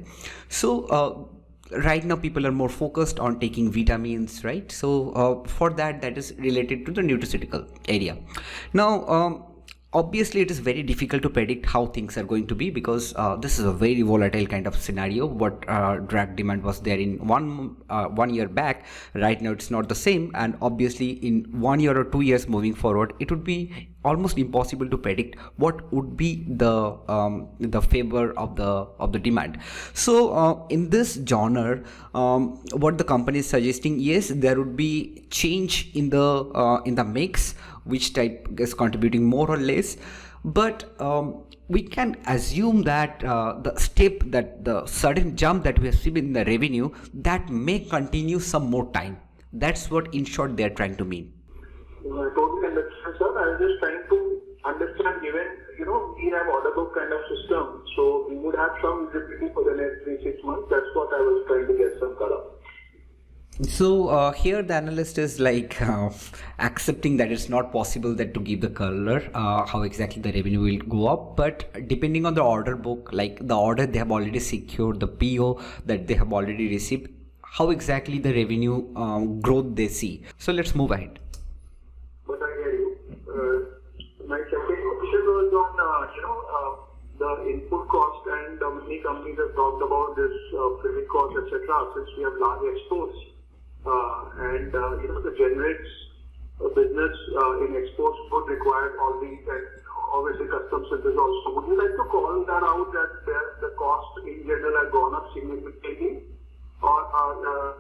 So right now people are more focused on taking vitamins, right? So for that is related to the nutraceutical area. Now obviously it is very difficult to predict how things are going to be because this is a very volatile kind of scenario. What drug demand was there in one year back, right now it's not the same, and obviously in 1 year or 2 years moving forward, it would be almost impossible to predict what would be the favor of the demand. So in this genre, what the company is suggesting, yes, there would be change in the mix, which type is contributing more or less, but we can assume that the sudden jump that we have seen in the revenue, that may continue some more time. That's what in short they are trying to mean. I totally understand, sir. I was just trying to understand, given, we have order book kind of system, so we would have some visibility for the next 3-6 months. That's what I was trying to get some color. So here the analyst is like accepting that it's not possible that to give the color how exactly the revenue will go up, but depending on the order book, like the order they have already secured, the PO that they have already received, how exactly the revenue growth they see. So let's move ahead. But I hear you. My second question was on the input cost, and many companies have talked about this freight cost, etc. Since we have large exports. The generics business in exports would require all these, and obviously custom synthesis also. Would you like to call that out, that the cost in general has gone up significantly? Or,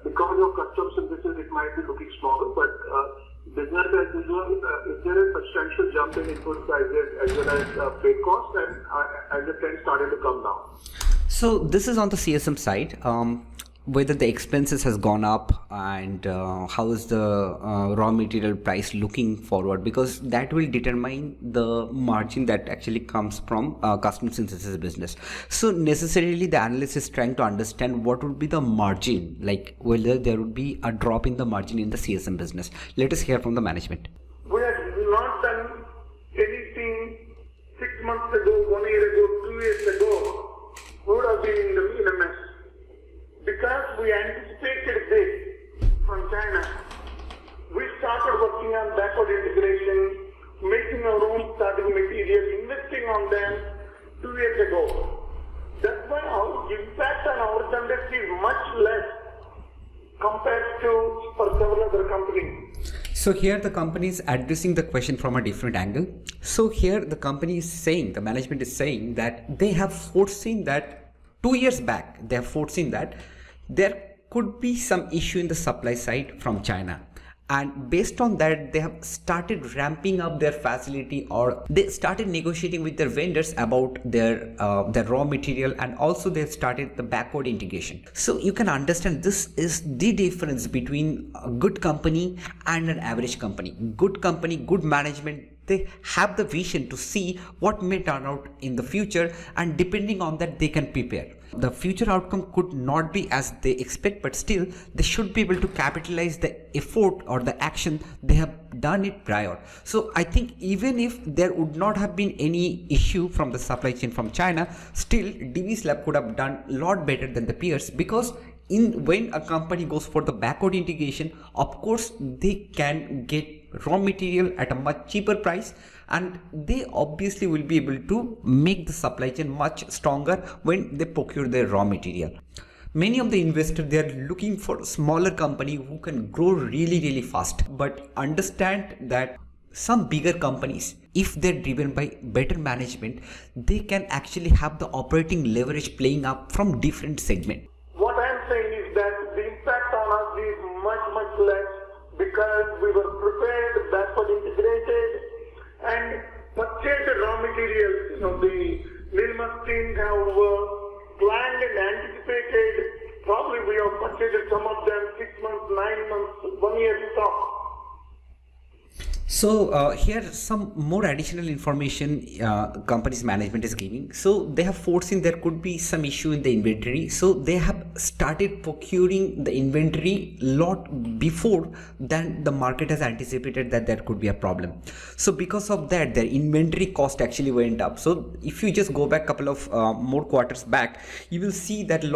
because of custom synthesis, it might be looking smaller, but business as usual, is there a substantial jump in input prices as well as freight costs, and as the trend started to come down? So this is on the CSM side. Whether the expenses has gone up, and how is the raw material price looking forward, because that will determine the margin that actually comes from custom synthesis business. So necessarily the analyst is trying to understand what would be the margin, like whether there would be a drop in the margin in the CSM business. Let us hear from the management. We have not done anything 6 months ago, 1 year ago, 2 years ago. We would have been in a mess. Because we anticipated this from China, we started working on backward integration, making our own starting materials, investing on them 2 years ago. That's why our impact on our conduct is much less compared to for several other companies. So here the company is addressing the question from a different angle. So here the company is saying, the management is saying that they have foreseen that 2 years back, they have foreseen that there could be some issue in the supply side from China, and based on that they have started ramping up their facility, or they started negotiating with their vendors about their raw material, and also they have started the backward integration. So you can understand this is the difference between a good company and an average company. Good company, good management, they have the vision to see what may turn out in the future, and depending on that they can prepare. The future outcome could not be as they expect, but still they should be able to capitalize the effort or the action they have done it prior. So I think even if there would not have been any issue from the supply chain from China, still Divis Lab could have done a lot better than the peers, because when a company goes for the backward integration, of course they can get raw material at a much cheaper price, and they obviously will be able to make the supply chain much stronger when they procure their raw material. Many of the investors, they are looking for a smaller company who can grow really fast, but understand that some bigger companies, if they're driven by better management, they can actually have the operating leverage playing up from different segments. What I'm saying is that the impact on us is much less, because we were prepared, backward integrated, and purchased raw materials. The Nilmas team have planned and anticipated. Probably we have purchased some of them 6 months, 9 months, 1 year stock. So here some more additional information company's management is giving. So they have foreseen there could be some issue in the inventory. So they have started procuring the inventory lot before than the market has anticipated that there could be a problem. So because of that, their inventory cost actually went up. So if you just go back a couple of more quarters back, you will see that there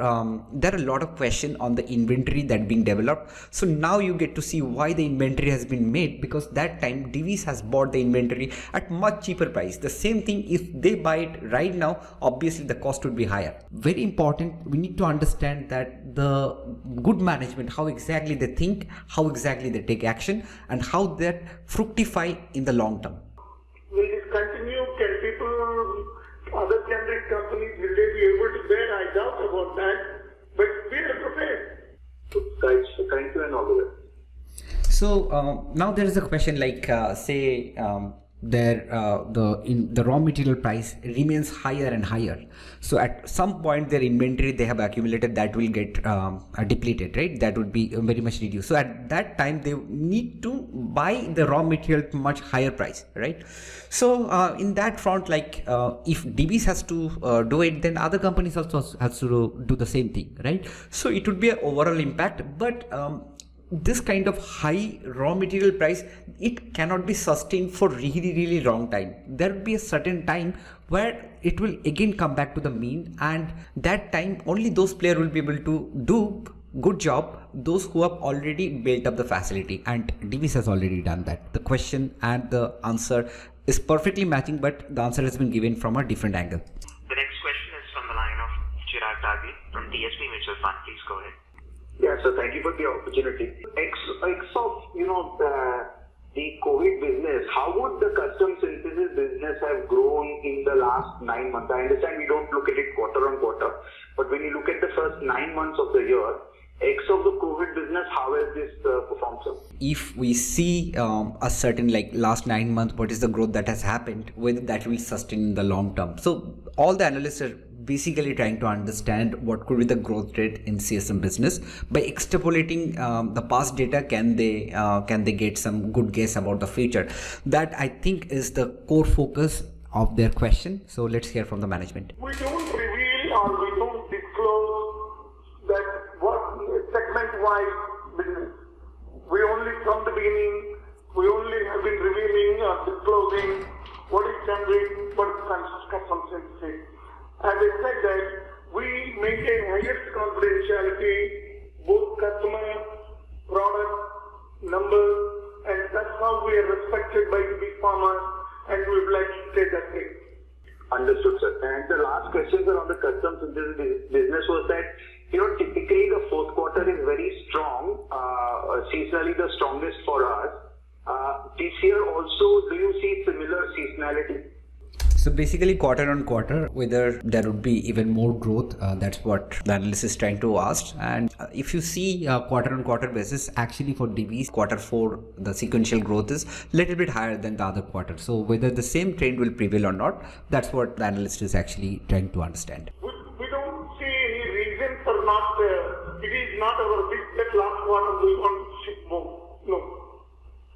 are a lot of questions on the inventory that being developed. So now you get to see why the inventory has been made, because that time Divis has bought the inventory at much cheaper price. The same thing, if they buy it right now, obviously the cost would be higher. Very important, we need to understand that the good management, how exactly they think, how exactly they take action, and how that fructify in the long term. Will this continue? Can people, other generic companies, will they be able to bear? I doubt about that, but we are prepared. Thank you and all the best. So now there is a question like say the raw material price remains higher and higher. So at some point their inventory they have accumulated that will get depleted, right? That would be very much reduced. So at that time they need to buy the raw material to much higher price, right? So in that front, like if Divis has to do it, then other companies also has to do the same thing, right? So it would be an overall impact, but this kind of high raw material price, it cannot be sustained for really long time. There will be a certain time where it will again come back to the mean, and that time only those players will be able to do good job, those who have already built up the facility, and Divis has already done that. The question and the answer is perfectly matching, but the answer has been given from a different angle. The next question is from the line of Chirag Dagli from DSP Mutual Fund. Please go ahead. Yeah, so thank you for the opportunity. X of, the COVID business, how would the custom synthesis business have grown in the last 9 months? I understand we don't look at it quarter on quarter, but when you look at the first 9 months of the year, X of the COVID business, how has this performed, sir? If we see a certain like last 9 months, what is the growth that has happened, whether that will sustain in the long term. So all the analysts are basically trying to understand what could be the growth rate in CSM business. By extrapolating the past data, can they get some good guess about the future? That I think is the core focus of their question. So let's hear from the management. We don't reveal or we don't disclose that what segment-wise business. We only from the beginning, we only have been revealing or disclosing what is generic, what is custom synthesis. As I said that we maintain highest confidentiality, both customer, product, numbers, and that's how we are respected by the big farmers, and we would like to stay that way. Understood, sir. And the last question, sir, on the custom synthesis business was that, typically the fourth quarter is very strong, seasonally the strongest for us. This year also, do you see similar seasonality? So basically quarter on quarter, whether there would be even more growth, that's what the analyst is trying to ask. And if you see quarter on quarter basis, actually for Divis, quarter 4, the sequential growth is little bit higher than the other quarter. So whether the same trend will prevail or not, that's what the analyst is actually trying to understand. We don't see any reason for not, it is not our big bet last quarter we want to ship more. No.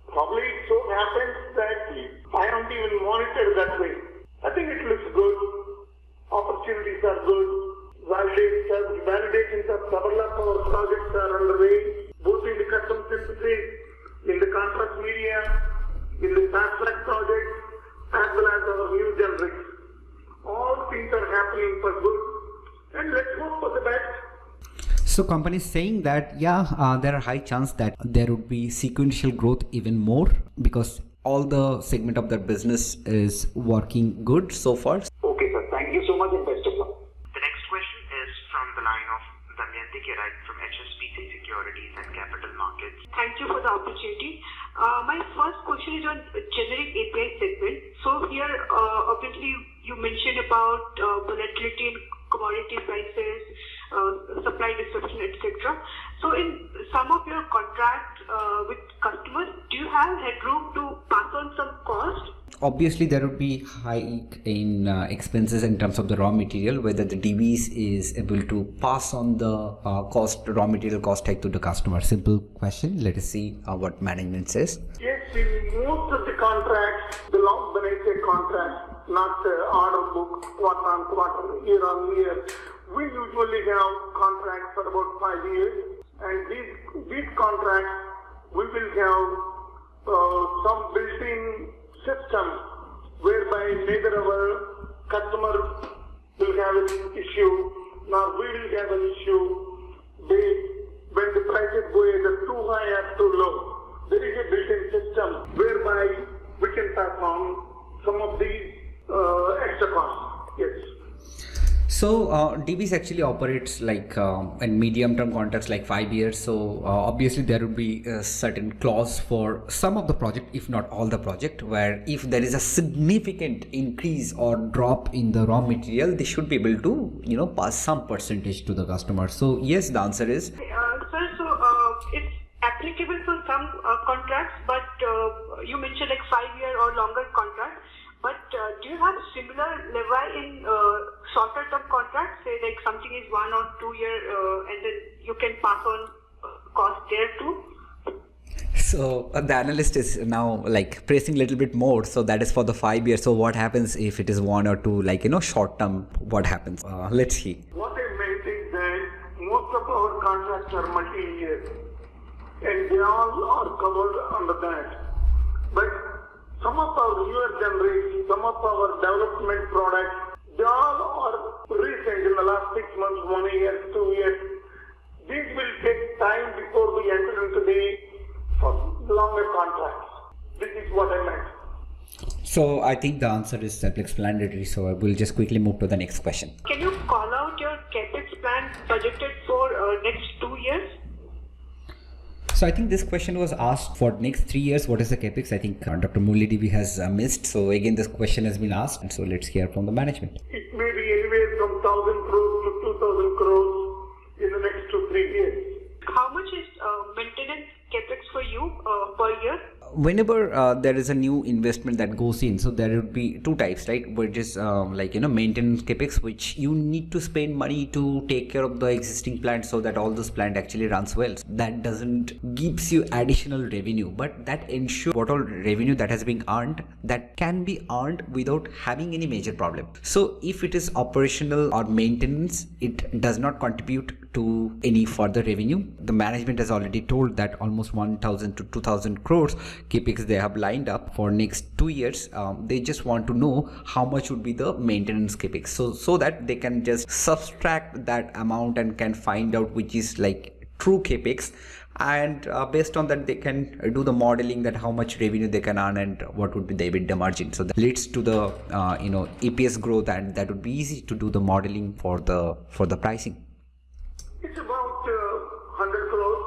Probably it so happens that I don't even monitor that way. I think it looks good. Opportunities are good. Validations of several of our projects are underway, both in the custom synthesis, in the contrast media, in the fast track project, as well as our new generics. All things are happening for good, and let's hope for the best. So company is saying that there are high chance that there would be sequential growth even more because all the segment of their business is working good so far. Okay, sir. Thank you so much and best of luck. The next question is from the line of Damayanti Kerai from HSBC Securities and Capital Markets. Thank you for the opportunity. My first question is on generic API segment. So here, obviously, you mentioned about volatility in commodity prices, supply disruption, etc. So in some of your contracts with customers, do you have headroom to pass on some cost? Obviously, there would be hike in expenses in terms of the raw material, whether the Divis is able to pass on the raw material cost hike to the customer. Simple question. Let us see what management says. Yes, in most of the contracts, the long benefit contracts, not order book, quarter on quarter, year on year, we usually have contracts for about 5 years, and these contracts we will have some built-in system whereby neither our customer will have an issue nor we will have an issue when the prices go either too high or too low. There is a built-in system whereby we can pass on some of these extra costs. Yes. So Divis actually operates like in medium-term contracts like 5 years. So obviously there will be a certain clause for some of the project, if not all the project, where if there is a significant increase or drop in the raw material, they should be able to pass some percentage to the customer. So yes, the answer is. Sir, so it's applicable for some contracts, but you mentioned like 5-year or longer contracts. But do you have similar levi in shorter term contracts? Say like something is 1 or 2 year, and then you can pass on cost there too. So the analyst is now like pressing a little bit more. So that is for the 5 years. So what happens if it is 1 or 2, like, short term? What happens? Let's see. What I meant is that most of our contracts are multi-year, and they all are covered under that. But some of our newer generations, some of our development products, they all are recent in the last 6 months, 1 year, 2 years. These will take time before we enter into the longer contracts. This is what I meant. So I think the answer is self-explanatory. So I will just quickly move to the next question. Can you call out your capex plan budgeted for next 2 years? So I think this question was asked for next 3 years. What is the capex? I think Dr. Murali Devi has missed. So again, this question has been asked. And so let's hear from the management. It may be anywhere from 1,000 crores to 2,000 crores in the next 2-3 years. How much is maintenance capex for you per year? Whenever there is a new investment that goes in, so there would be two types, right? Which is maintenance capex, which you need to spend money to take care of the existing plant so that all this plant actually runs well. That doesn't gives you additional revenue, but that ensures what all revenue that has been earned, that can be earned without having any major problem. So if it is operational or maintenance, it does not contribute to any further revenue. The management has already told that almost 1,000 to 2,000 crores capex they have lined up for next 2 years. They just want to know how much would be the maintenance capex, so that they can just subtract that amount and can find out which is like true capex, and based on that they can do the modeling that how much revenue they can earn and what would be the EBITDA margin. So that leads to the EPS growth, and that would be easy to do the modeling for the pricing. It's about 100 crores.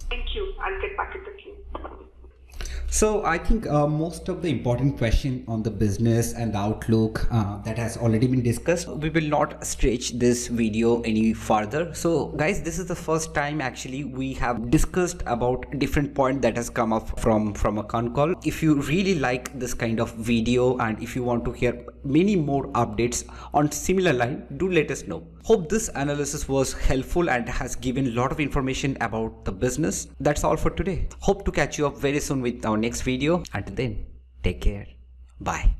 Thank you. I'll get back in the queue. So I think most of the important question on the business and the outlook that has already been discussed. We will not stretch this video any further. So guys, this is the first time actually we have discussed about different point that has come up from a Concall. If you really like this kind of video and if you want to hear many more updates on similar line, do let us know. Hope this analysis was helpful and has given a lot of information about the business. That's all for today. Hope to catch you up very soon with our next video. Until then, take care. Bye.